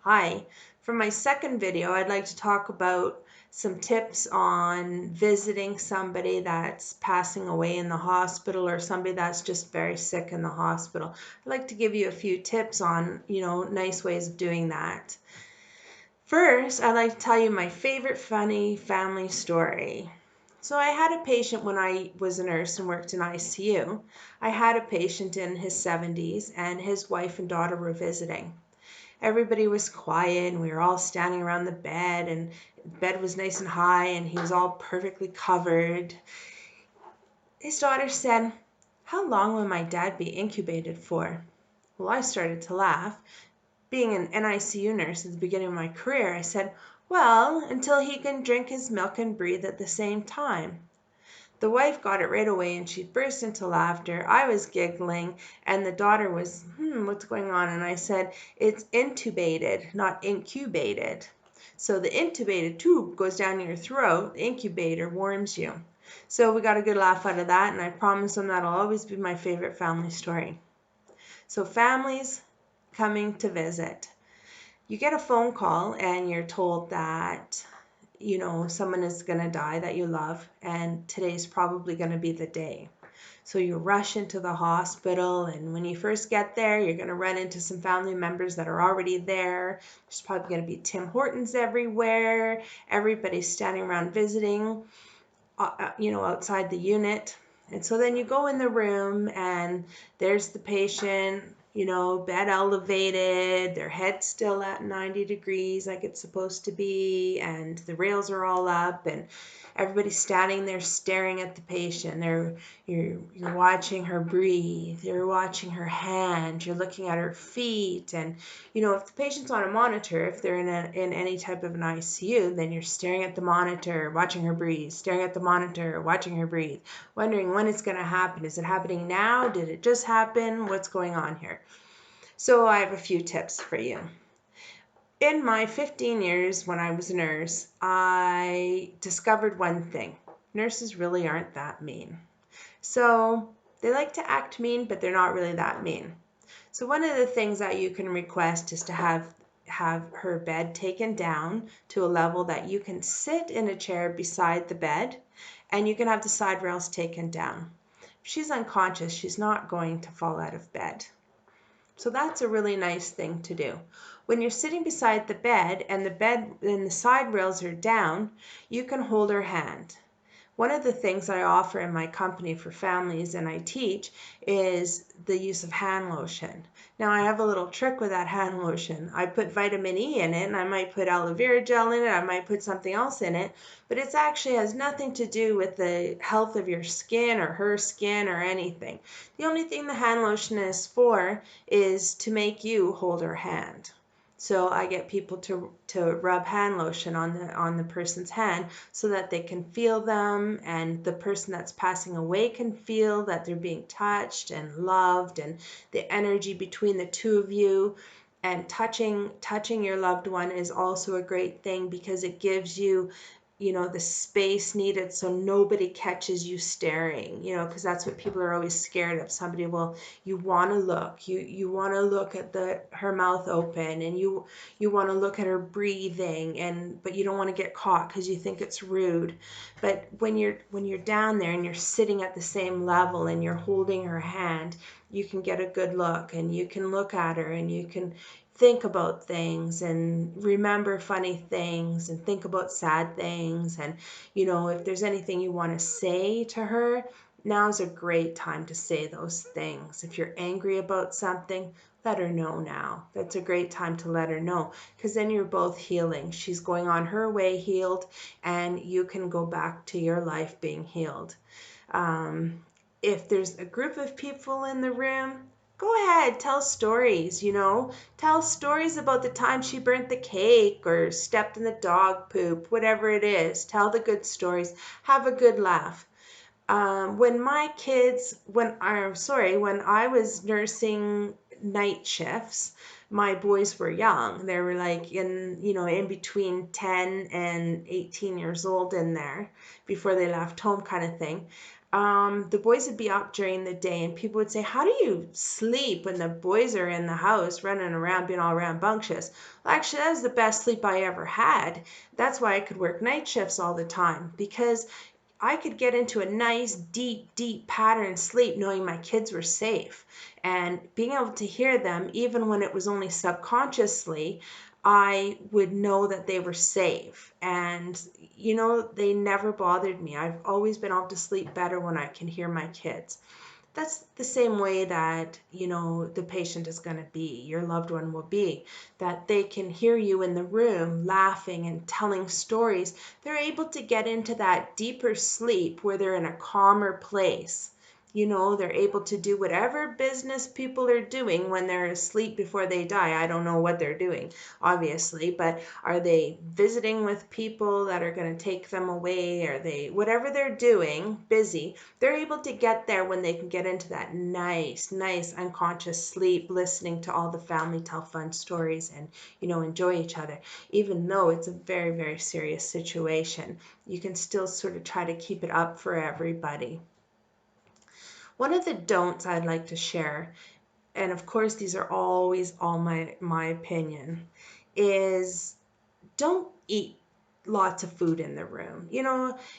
Hi, for my second video, I'd like to talk about some tips on visiting somebody that's passing away in the hospital or somebody that's just very sick in the hospital. I'd like to give you a few tips on, nice ways of doing that. First, I'd like to tell you my favorite funny family story. So I had a patient when I was a nurse and worked in ICU. I had a patient in his 70s and his wife and daughter were visiting. Everybody was quiet and we were all standing around the bed, and the bed was nice and high and he was all perfectly covered. His daughter said, "How long will my dad be incubated for?" Well, I started to laugh. Being an NICU nurse at the beginning of my career, I said, "Well, until he can drink his milk and breathe at the same time." The wife got it right away and she burst into laughter. I was giggling and the daughter was, what's going on? And I said, "It's intubated, not incubated." So the intubated tube goes down your throat, the incubator warms you. So we got a good laugh out of that, and I promise them that'll always be my favorite family story. So families coming to visit. You get a phone call and you're told that someone is going to die that you love, and today's probably going to be the day. So you rush into the hospital, and when you first get there, you're going to run into some family members that are already there. There's probably going to be Tim Hortons everywhere. Everybody's standing around visiting, outside the unit. And so then you go in the room and there's the patient, bed elevated, their head still at 90 degrees like it's supposed to be, and the rails are all up, and everybody's standing there staring at the patient. You're watching her breathe, you're watching her hand, you're looking at her feet, and if the patient's on a monitor, if they're in any type of an ICU, then you're staring at the monitor, watching her breathe, staring at the monitor, watching her breathe, wondering when it's going to happen. Is it happening now? Did it just happen? What's going on here? So I have a few tips for you. In my 15 years when I was a nurse, I discovered one thing. Nurses really aren't that mean. So they like to act mean, but they're not really that mean. So one of the things that you can request is to have her bed taken down to a level that you can sit in a chair beside the bed, and you can have the side rails taken down. If she's unconscious, she's not going to fall out of bed. So that's a really nice thing to do. When you're sitting beside the bed and the side rails are down, you can hold her hand. One of the things I offer in my company for families and I teach is the use of hand lotion. Now I have a little trick with that hand lotion. I put vitamin E in it, and I might put aloe vera gel in it, I might put something else in it, but it actually has nothing to do with the health of your skin or her skin or anything. The only thing the hand lotion is for is to make you hold her hand. So I get people to rub hand lotion on the person's hand so that they can feel them, and the person that's passing away can feel that they're being touched and loved, and the energy between the two of you. And touching your loved one is also a great thing because it gives you the space needed so nobody catches you staring, because that's what people are always scared of. You want to look, you want to look at her mouth open, and you want to look at her breathing, but you don't want to get caught because you think it's rude. But when you're down there and you're sitting at the same level and you're holding her hand, you can get a good look, and you can look at her, and you can think about things and remember funny things and think about sad things. And if there's anything you want to say to her, now's a great time to say those things. If you're angry about something, let her know now. That's a great time to let her know, because then you're both healing. She's going on her way healed, and you can go back to your life being healed. If there's a group of people in the room, go ahead, tell stories, Tell stories about the time she burnt the cake or stepped in the dog poop, whatever it is. Tell the good stories. Have a good laugh. When I was nursing night shifts, my boys were young. They were like in between 10 and 18 years old in there before they left home kind of thing. the boys would be up during the day, and people would say, how do you sleep when the boys are in the house running around being all rambunctious? Well, actually, that was the best sleep I ever had. That's why I could work night shifts all the time, because I could get into a nice, deep, deep pattern sleep knowing my kids were safe. And being able to hear them, even when it was only subconsciously, I would know that they were safe. And, they never bothered me. I've always been able to sleep better when I can hear my kids. That's the same way that, the patient is going to be, your loved one will be, that they can hear you in the room laughing and telling stories. They're able to get into that deeper sleep where they're in a calmer place. They're able to do whatever business people are doing when they're asleep before they die. I don't know what they're doing, obviously, but are they visiting with people that are going to take them away? Are they, whatever they're doing, busy, they're able to get there when they can get into that nice, nice unconscious sleep, listening to all the family tell fun stories and, enjoy each other. Even though it's a very, very serious situation, you can still sort of try to keep it up for everybody. One of the don'ts I'd like to share, and of course these are always all my opinion, is don't eat lots of food in the room.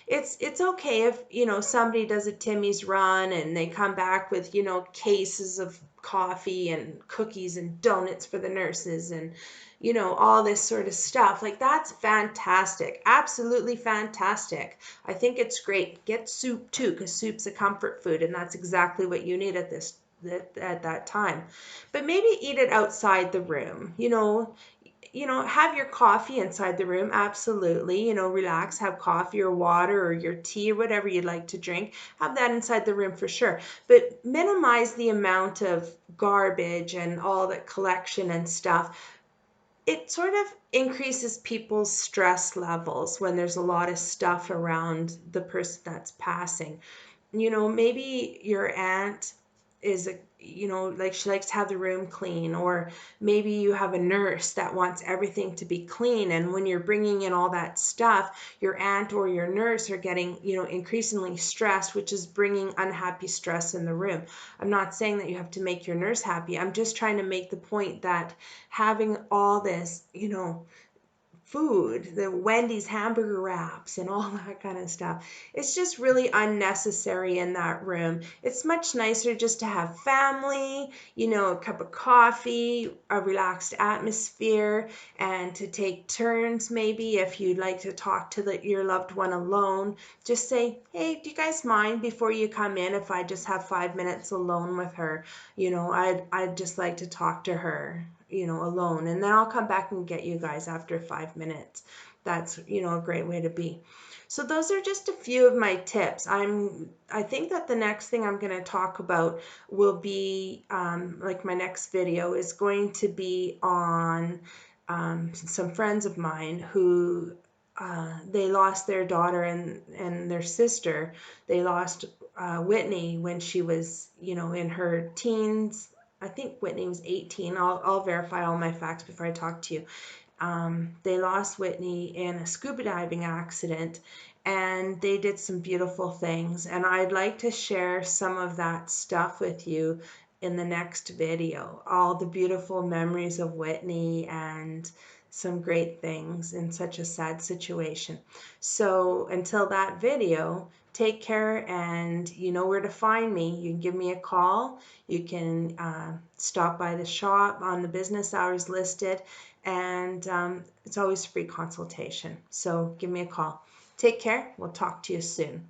It's okay if, somebody does a Timmy's run and they come back with, cases of coffee and cookies and donuts for the nurses and, all this sort of stuff. Like, that's fantastic. Absolutely fantastic. I think it's great. Get soup too, because soup's a comfort food, and that's exactly what you need at that time. But maybe eat it outside the room. Have your coffee inside the room, absolutely. Relax, have coffee or water or your tea or whatever you'd like to drink. Have that inside the room for sure. But minimize the amount of garbage and all that collection and stuff. It sort of increases people's stress levels when there's a lot of stuff around the person that's passing. Maybe your aunt is like, she likes to have the room clean, or maybe you have a nurse that wants everything to be clean, and when you're bringing in all that stuff, your aunt or your nurse are getting, increasingly stressed, which is bringing unhappy stress in the room. I'm not saying that you have to make your nurse happy. I'm just trying to make the point that having all this, food, the Wendy's hamburger wraps and all that kind of stuff. It's just really unnecessary in that room. It's much nicer just to have family, a cup of coffee, a relaxed atmosphere, and to take turns maybe if you'd like to talk to your loved one alone. Just say, hey, do you guys mind before you come in if I just have 5 minutes alone with her? I'd just like to talk to her, alone, and then I'll come back and get you guys after 5 minutes. That's, a great way to be. So those are just a few of my tips. I think that the next thing I'm going to talk about will be, like, my next video is going to be on some friends of mine who they lost their daughter and their sister. They lost Whitney when she was, in her teens. I think Whitney was 18. I'll verify all my facts before I talk to you. They lost Whitney in a scuba diving accident, and they did some beautiful things. And I'd like to share some of that stuff with you in the next video. All the beautiful memories of Whitney and some great things in such a sad situation. So until that video, take care, and you know where to find me. You can give me a call. You can stop by the shop on the business hours listed, and it's always free consultation. So give me a call. Take care. We'll talk to you soon.